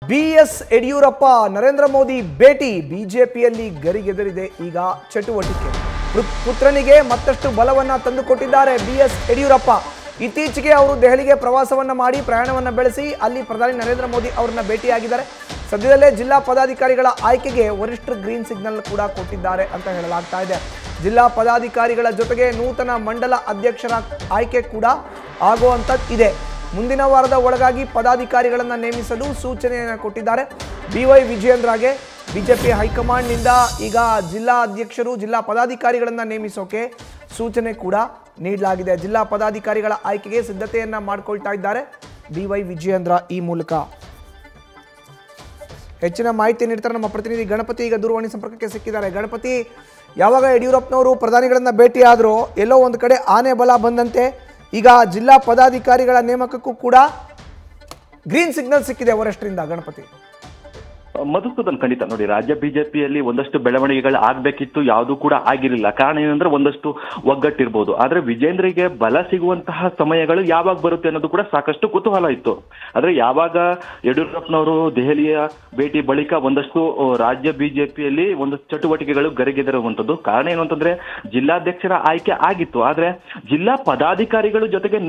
BS Yediyurappa Narendra Modi ಭೇಟಿ ಬಿಜೆಪಿಯಲ್ಲಿ ಗರಿಗೆದರಿದೆ ಈಗ ಚಟುವಟಿಕೆ. ಪುತ್ರನಿಗೆ ಮತ್ತಷ್ಟು ಬಲವನ್ನ ತಂದುಕೊಟ್ಟಿದ್ದಾರೆ ಬಿಎಸ್ ಯಡಿಯೂರಪ್ಪ. ಇತ್ತೀಚೆಗೆ ಅವರು ದೆಹಲಿಗೆ ಪ್ರವಾಸವನ್ನ ಮಾಡಿ ಪ್ರಯಾಣವನ್ನ ಬೆಳೆಸಿ ಅಲ್ಲಿ ಪ್ರಧಾನಿ ನರೇಂದ್ರ ಮೋದಿ ಅವರನ್ನ ಭೇಟಿಯಾಗಿದ್ದಾರೆ. ಸದ್ಯದಲ್ಲೇ ಜಿಲ್ಲಾ ಪದಾಧಿಕಾರಿಗಳ ಆಯ್ಕೆಗೆ ವರಿಷ್ಠರು ಗ್ರೀನ್ ಸಿಗ್ನಲ್ ಕೂಡ ಕೊಟ್ಟಿದ್ದಾರೆ ಅಂತ ಹೇಳಲಾಗ್ತಾ ಇದೆ. ಜಿಲ್ಲಾ ಪದಾಧಿಕಾರಿಗಳ ಜೊತೆಗೆ ನೂತನ ಮಂಡಲ ಅಧ್ಯಕ್ಷರ ಆಯ್ಕೆ ಕೂಡ ಆಗುವಂತದ್ದು ಇದೆ. ಮುಂದಿನ ವಾರದ ಒಳಗಾಗಿ ಪದಾಧಿಕಾರಿಗಳನ್ನ ನೇಮಿಸಲು ಸೂಚನೆಯನ್ನು ಕೊಟ್ಟಿದ್ದಾರೆ. ಬಿವೈ ವಿಜಯೇಂದ್ರಗೆ ಬಿಜೆಪಿ ಹೈಕಮಾಂಡ್ನಿಂದ ಈಗ ಜಿಲ್ಲಾ ಅಧ್ಯಕ್ಷರು ಜಿಲ್ಲಾ ಪದಾಧಿಕಾರಿಗಳನ್ನ ನೇಮಿಸೋಕೆ ಸೂಚನೆ ಕೂಡ ನೀಡಲಾಗಿದೆ. ಜಿಲ್ಲಾ ಪದಾಧಿಕಾರಿಗಳ ಆಯ್ಕೆಗೆ ಸಿದ್ಧತೆಯನ್ನ ಮಾಡಿಕೊಳ್ತಾ ಇದ್ದಾರೆ ಬಿವೈ ವಿಜಯೇಂದ್ರ ಈ ಮೂಲಕ. ಹೆಚ್ಚಿನ ಮಾಹಿತಿ ನೀಡ್ತಾರೆ ನಮ್ಮ ಪ್ರತಿನಿಧಿ ಗಣಪತಿ. ಈಗ ದೂರವಾಣಿ ಸಂಪರ್ಕಕ್ಕೆ ಸಿಕ್ಕಿದ್ದಾರೆ. ಗಣಪತಿ, ಯಾವಾಗ ಯಡಿಯೂರಪ್ಪನವರು ಪ್ರಧಾನಿಗಳನ್ನ ಭೇಟಿ ಆದರೂ ಎಲ್ಲೋ ಒಂದು ಕಡೆ ಆನೆ ಬಲ ಬಂದಂತೆ ಈಗ ಜಿಲ್ಲಾ ಪದಾಧಿಕಾರಿಗಳ ನೇಮಕಕ್ಕೂ ಕೂಡ ಗ್ರೀನ್ ಸಿಗ್ನಲ್ ಸಿಕ್ಕಿದೆ ವರಿಷ್ಠರಿಂದ. ಗಣಪತಿ ಮಧುಸೂದನ್, ಖಂಡಿತ ನೋಡಿ, ರಾಜ್ಯ ಬಿಜೆಪಿಯಲ್ಲಿ ಒಂದಷ್ಟು ಬೆಳವಣಿಗೆಗಳು ಆಗ್ಬೇಕಿತ್ತು, ಯಾವುದು ಕೂಡ ಆಗಿರಲಿಲ್ಲ. ಕಾರಣ ಏನಂದ್ರೆ ಒಂದಷ್ಟು ಒಗ್ಗಟ್ಟಿರ್ಬೋದು. ಆದ್ರೆ ವಿಜೇಂದ್ರಿಗೆ ಬಲ ಸಿಗುವಂತಹ ಸಮಯಗಳು ಯಾವಾಗ ಬರುತ್ತೆ ಅನ್ನೋದು ಕೂಡ ಸಾಕಷ್ಟು ಕುತೂಹಲ ಇತ್ತು. ಆದ್ರೆ ಯಾವಾಗ ಯಡಿಯೂರಪ್ಪನವರು ದೆಹಲಿಯ ಭೇಟಿ ಬಳಿಕ ಒಂದಷ್ಟು ರಾಜ್ಯ ಬಿಜೆಪಿಯಲ್ಲಿ ಒಂದಷ್ಟು ಚಟುವಟಿಕೆಗಳು ಗರಿಗೆದರುವಂತದ್ದು. ಕಾರಣ ಏನು ಅಂತಂದ್ರೆ ಜಿಲ್ಲಾಧ್ಯಕ್ಷರ ಆಯ್ಕೆ ಆಗಿತ್ತು, ಆದ್ರೆ ಜಿಲ್ಲಾ ಪದಾಧಿಕಾರಿಗಳು ಜೊತೆಗೆ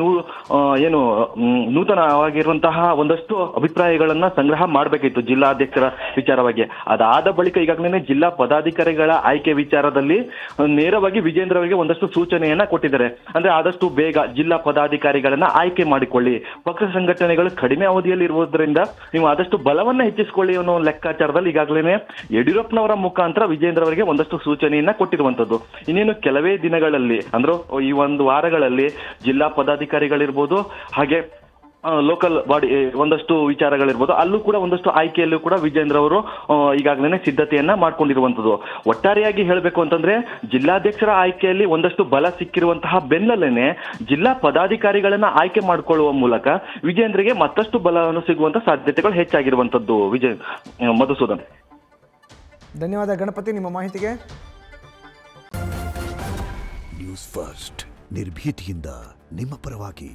ನೂತನವಾಗಿರುವಂತಹ ಒಂದಷ್ಟು ಅಭಿಪ್ರಾಯಗಳನ್ನ ಸಂಗ್ರಹ ಮಾಡಬೇಕಿತ್ತು ಜಿಲ್ಲಾಧ್ಯಕ್ಷರ ವಿಚಾರವಾಗಿ. ಅದಾದ ಬಳಿಕ ಈಗಾಗಲೇ ಜಿಲ್ಲಾ ಪದಾಧಿಕಾರಿಗಳ ಆಯ್ಕೆ ವಿಚಾರದಲ್ಲಿ ನೇರವಾಗಿ ವಿಜೇಂದ್ರ ಅವರಿಗೆ ಒಂದಷ್ಟು ಸೂಚನೆಯನ್ನ ಕೊಟ್ಟಿದ್ದಾರೆ. ಅಂದ್ರೆ ಆದಷ್ಟು ಬೇಗ ಜಿಲ್ಲಾ ಪದಾಧಿಕಾರಿಗಳನ್ನ ಆಯ್ಕೆ ಮಾಡಿಕೊಳ್ಳಿ, ಪಕ್ಷ ಸಂಘಟನೆಗಳು ಕಡಿಮೆ ಅವಧಿಯಲ್ಲಿ ಇರುವುದರಿಂದ ನೀವು ಆದಷ್ಟು ಬಲವನ್ನ ಹೆಚ್ಚಿಸಿಕೊಳ್ಳಿ ಅನ್ನೋ ಲೆಕ್ಕಾಚಾರದಲ್ಲಿ ಈಗಾಗಲೇ ಯಡಿಯೂರಪ್ಪನವರ ಮುಖಾಂತರ ವಿಜೇಂದ್ರ ಅವರಿಗೆ ಒಂದಷ್ಟು ಸೂಚನೆಯನ್ನ ಕೊಟ್ಟಿರುವಂತದ್ದು. ಇನ್ನೇನು ಕೆಲವೇ ದಿನಗಳಲ್ಲಿ ಅಂದ್ರೆ ಈ ಒಂದು ವಾರಗಳಲ್ಲಿ ಜಿಲ್ಲಾ ಪದಾಧಿಕಾರಿಗಳಿರ್ಬೋದು, ಹಾಗೆ ಲೋಕಲ್ ಬಾಡಿ ಒಂದಷ್ಟು ವಿಚಾರಗಳಿರ್ಬೋದು, ಅಲ್ಲೂ ಕೂಡ ಒಂದಷ್ಟು ಆಯ್ಕೆಯಲ್ಲೂ ಕೂಡ ವಿಜೇಂದ್ರ ಅವರು ಈಗಾಗಲೇ ಸಿದ್ಧತೆಯನ್ನ ಮಾಡ್ಕೊಂಡಿರುವಂತದ್ದು. ಒಟ್ಟಾರೆಯಾಗಿ ಹೇಳಬೇಕು ಅಂತಂದ್ರೆ ಜಿಲ್ಲಾಧ್ಯಕ್ಷರ ಆಯ್ಕೆಯಲ್ಲಿ ಒಂದಷ್ಟು ಬಲ ಸಿಕ್ಕಿರುವಂತಹ ಬೆನ್ನಲ್ಲೇನೆ ಜಿಲ್ಲಾ ಪದಾಧಿಕಾರಿಗಳನ್ನ ಆಯ್ಕೆ ಮಾಡಿಕೊಳ್ಳುವ ಮೂಲಕ ವಿಜೇಂದ್ರಿಗೆ ಮತ್ತಷ್ಟು ಬಲವನ್ನು ಸಿಗುವಂತ ಸಾಧ್ಯತೆಗಳು ಹೆಚ್ಚಾಗಿರುವಂತದ್ದು. ಮಧುಸೂದನ್, ಧನ್ಯವಾದ ಗಣಪತಿ ನಿಮ್ಮ ಮಾಹಿತಿಗೆ. ನ್ಯೂಸ್ ಫಸ್ಟ್ ನಿರ್ಭೀತಿಯಿಂದ ನಿಮ್ಮ ಪರವಾಗಿ.